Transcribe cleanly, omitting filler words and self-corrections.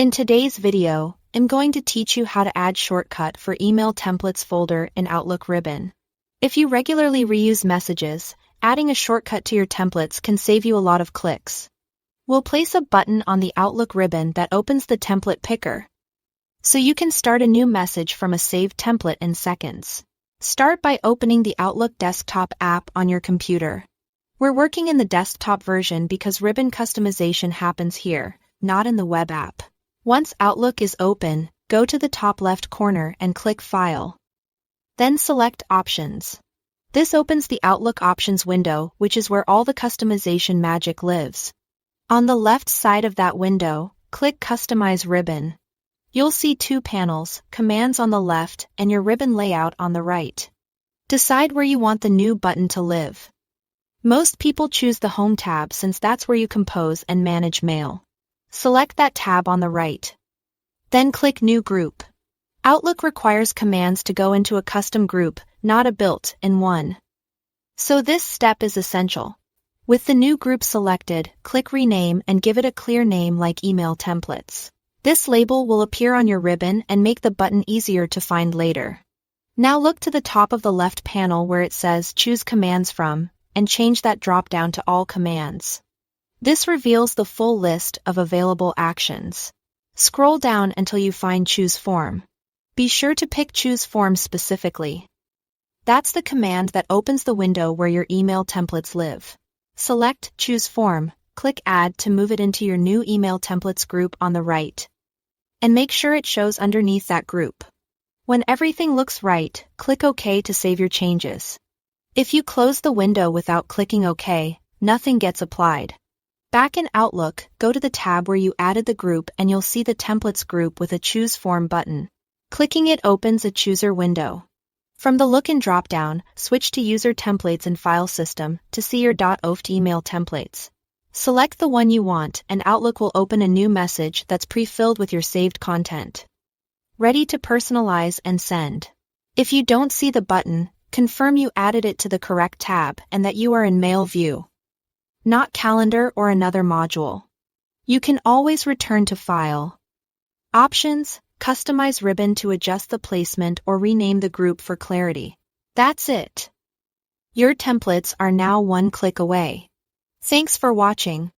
In today's video, I'm going to teach you how to add shortcut for email templates folder in Outlook Ribbon. If you regularly reuse messages, adding a shortcut to your templates can save you a lot of clicks. We'll place a button on the Outlook ribbon that opens the template picker, so you can start a new message from a saved template in seconds. Start by opening the Outlook desktop app on your computer. We're working in the desktop version because ribbon customization happens here, not in the web app. Once Outlook is open, go to the top left corner and click File. Then select Options. This opens the Outlook Options window, which is where all the customization magic lives. On the left side of that window, click Customize Ribbon. You'll see two panels, Commands on the left and your ribbon layout on the right. Decide where you want the new button to live. Most people choose the Home tab since that's where you compose and manage mail. Select that tab on the right. Then click New Group. Outlook requires commands to go into a custom group, not a built-in one. So this step is essential. With the new group selected, click Rename and give it a clear name like Email Templates. This label will appear on your ribbon and make the button easier to find later. Now look to the top of the left panel where it says Choose Commands From, and change that drop-down to All Commands. This reveals the full list of available actions. Scroll down until you find Choose Form. Be sure to pick Choose Form specifically. That's the command that opens the window where your email templates live. Select Choose Form, click Add to move it into your new email templates group on the right. And make sure it shows underneath that group. When everything looks right, click OK to save your changes. If you close the window without clicking OK, nothing gets applied. Back in Outlook, go to the tab where you added the group and you'll see the Templates group with a Choose Form button. Clicking it opens a Chooser window. From the Look and drop-down, switch to User Templates and File System to see your .oft email templates. Select the one you want and Outlook will open a new message that's pre-filled with your saved content. Ready to personalize and send. If you don't see the button, confirm you added it to the correct tab and that you are in Mail View, not Calendar or another module. You can always return to File. Options, customize ribbon to adjust the placement or rename the group for clarity. That's it. Your templates are now one click away. Thanks for watching.